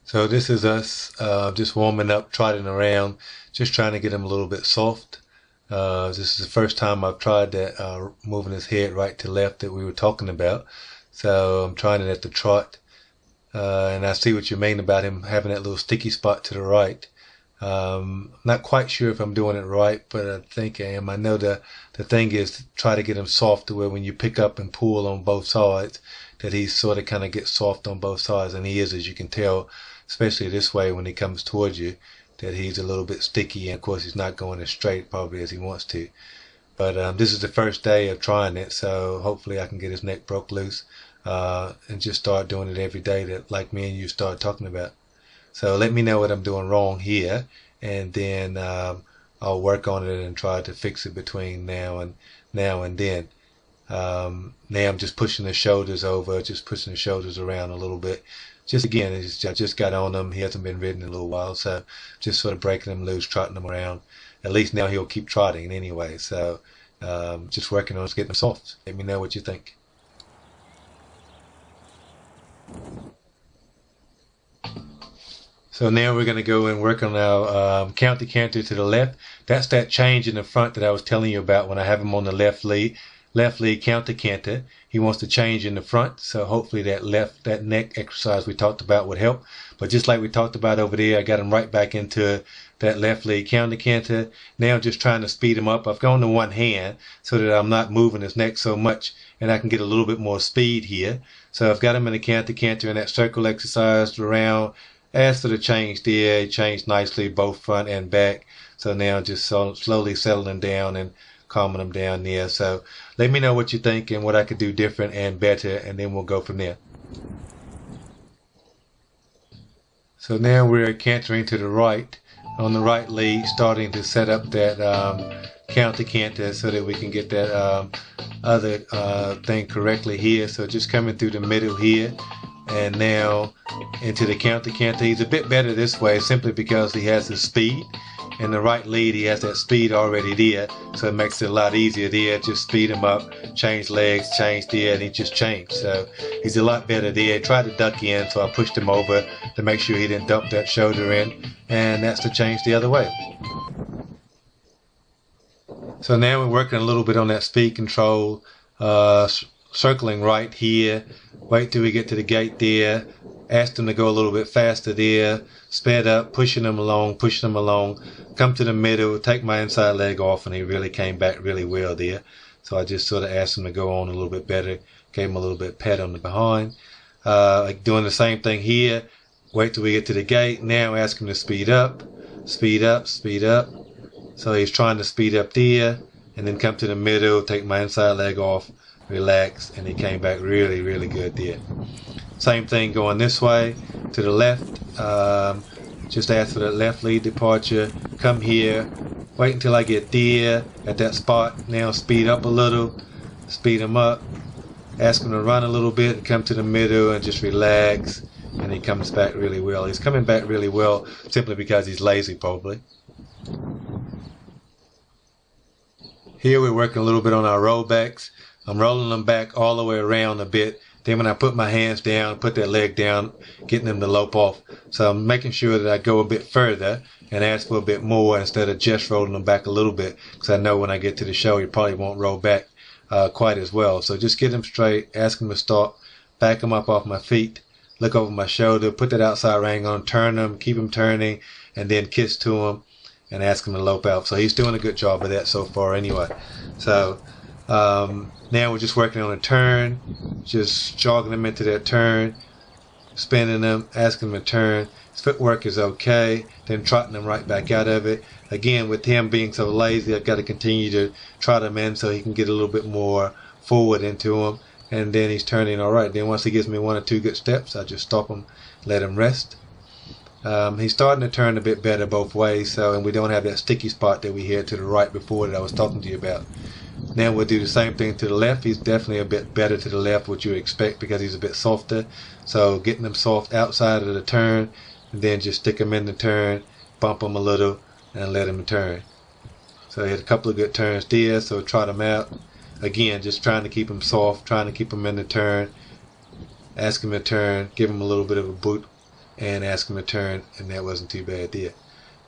So this is us just warming up, trotting around, just trying to get him a little bit soft. This is the first time I've tried that, moving his head right to left that we were talking about. So I'm trying it at the trot. And I see what you mean about him having that little sticky spot to the right. Not quite sure if I'm doing it right, but I think I am. I know the thing is to try to get him soft to where when you pick up and pull on both sides, that he sort of kind of gets soft on both sides. And he is, as you can tell, especially this way when he comes towards you, that he's a little bit sticky. And of course, he's not going as straight probably as he wants to. But this is the first day of trying it, so hopefully I can get his neck broke loose and just start doing it every day, that like me and you started talking about. So let me know what I'm doing wrong here, and then I'll work on it and try to fix it between now and then. Now I'm just pushing the shoulders over, just pushing the shoulders around a little bit. Just again, I just got on him. He hasn't been ridden in a little while, so just sort of breaking him loose, trotting him around. At least now he'll keep trotting anyway. So just working on getting him soft. Let me know what you think. So now we're going to go and work on our counter canter to the left. That's that change in the front that I was telling you about when I have him on the left lead counter canter. He wants to change in the front, so hopefully that neck exercise we talked about would help. But just like we talked about over there, I got him right back into that left lead counter canter. Now I'm just trying to speed him up. I've gone to one hand so that I'm not moving his neck so much, and I can get a little bit more speed here. So I've got him in the counter canter in that circle exercise around. As for the change there, it changed nicely both front and back. So now just slowly settling down and calming them down there. So let me know what you think and what I could do different and better, and then we'll go from there. So now we're cantering to the right, on the right lead, starting to set up that counter canter so that we can get that other thing correctly here. So just coming through the middle here, and now into the counter canter. He's a bit better this way simply because he has the speed. In the right lead, he has that speed already there, so it makes it a lot easier there. Just speed him up, change legs, change there, and he just changed. So he's a lot better there. He tried to duck in, so I pushed him over to make sure he didn't dump that shoulder in, and that's the change the other way. So now we're working a little bit on that speed control, circling right here. Wait till we get to the gate there. Asked him to go a little bit faster there. Sped up, pushing him along. Come to the middle, take my inside leg off, and he really came back really well there. So I just sort of asked him to go on a little bit better. Gave him a little bit pat on the behind. Doing the same thing here. Wait till we get to the gate. Now ask him to speed up. Speed up. So he's trying to speed up there, and then come to the middle, take my inside leg off, relax, and he came back really, really good there. Same thing going this way to the left. Just ask for that left lead departure. Come here. Wait until I get there at that spot. Now speed up a little. Speed him up. Ask him to run a little bit and come to the middle and just relax. And he comes back really well. He's coming back really well simply because he's lazy probably. Here we're working a little bit on our rollbacks. I'm rolling them back all the way around a bit. Then when I put my hands down, put that leg down, getting them to lope off. So I'm making sure that I go a bit further and ask for a bit more instead of just rolling them back a little bit. Because I know when I get to the show, you probably won't roll back quite as well. So just get them straight, ask them to stop, back them up off my feet, look over my shoulder, put that outside rein on, turn them, keep them turning, and then kiss to them and ask him to lope out. So he's doing a good job of that so far anyway. So now we're just working on a turn, just jogging him into that turn, spinning him, asking him to turn. His footwork is okay, then trotting him right back out of it. Again, with him being so lazy, I've got to continue to trot him in so he can get a little bit more forward into him. And then he's turning all right. Then once he gives me one or two good steps, I just stop him, let him rest. He's starting to turn a bit better both ways, and we don't have that sticky spot that we had to the right before that I was talking to you about. Now we'll do the same thing to the left. He's definitely a bit better to the left, what you expect, because he's a bit softer. So getting him soft outside of the turn, and then just stick him in the turn, bump him a little, and let him turn. So he had a couple of good turns there, so trot him out. Again, just trying to keep him soft, trying to keep him in the turn. Ask him to turn, give him a little bit of a boot, and ask him to turn, and that wasn't too bad there.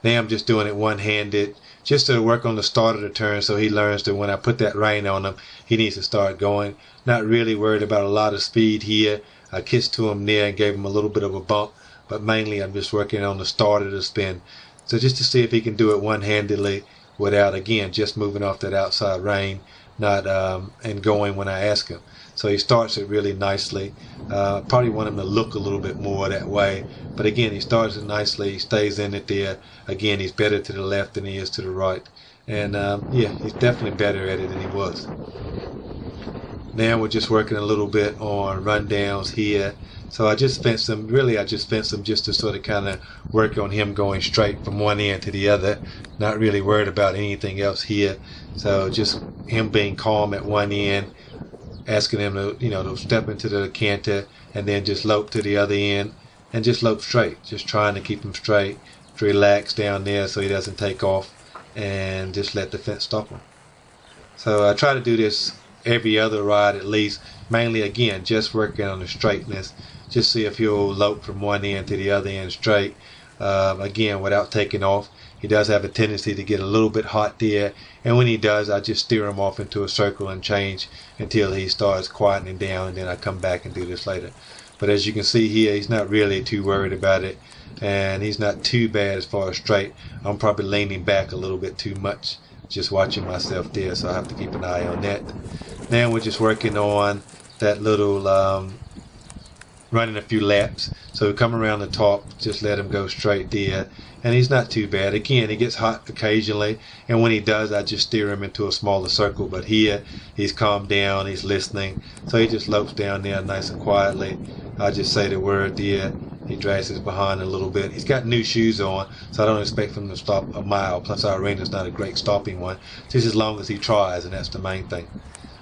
Now I'm just doing it one-handed, just to work on the start of the turn, so he learns that when I put that rein on him, he needs to start going. Not really worried about a lot of speed here. I kissed to him there and gave him a little bit of a bump, but mainly I'm just working on the start of the spin. So just to see if he can do it one-handedly without, again, just moving off that outside rein, not and going when I ask him. So he starts it really nicely. Probably want him to look a little bit more that way. But again, he starts it nicely. He stays in it there. Again, he's better to the left than he is to the right. And yeah, he's definitely better at it than he was. Now we're just working a little bit on rundowns here. So I just fenced him. Really, I just fenced him just to sort of kind of work on him going straight from one end to the other. Not really worried about anything else here. So just him being calm at one end, asking him to, to step into the canter and then just lope to the other end and just lope straight. Just trying to keep him straight, to relax down there so he doesn't take off, and just let the fence stop him. So I try to do this every other ride at least. Mainly, again, just working on the straightness. Just see if he'll lope from one end to the other end straight. Again, without taking off. He does have a tendency to get a little bit hot there, and when he does, I just steer him off into a circle and change until he starts quietening down, and then I come back and do this later. But as you can see here, he's not really too worried about it, and he's not too bad as far as straight. I'm probably leaning back a little bit too much, just watching myself there, so I have to keep an eye on that. Now we're just working on that little running a few laps. So we come around the top, just let him go straight there, and he's not too bad. Again, he gets hot occasionally, and when he does, I just steer him into a smaller circle. But here, he's calmed down, he's listening, so he just lopes down there nice and quietly. I just say the word there. He drags his behind a little bit. He's got new shoes on, so I don't expect him to stop a mile. Plus, our arena's not a great stopping one, just as long as he tries, and that's the main thing.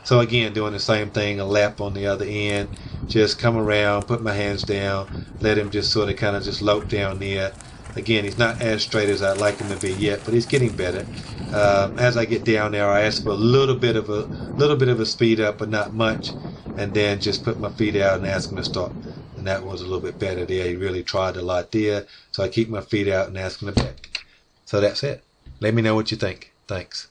So again, doing the same thing, a lap on the other end, just come around, put my hands down, let him just sort of kind of just lope down there. Again, he's not as straight as I'd like him to be yet, but he's getting better. As I get down there, I ask for a little bit of a speed up, but not much, and then just put my feet out and ask him to stop. And that was a little bit better there. He really tried a lot there, so I keep my feet out and ask him to back. So that's it. Let me know what you think. Thanks.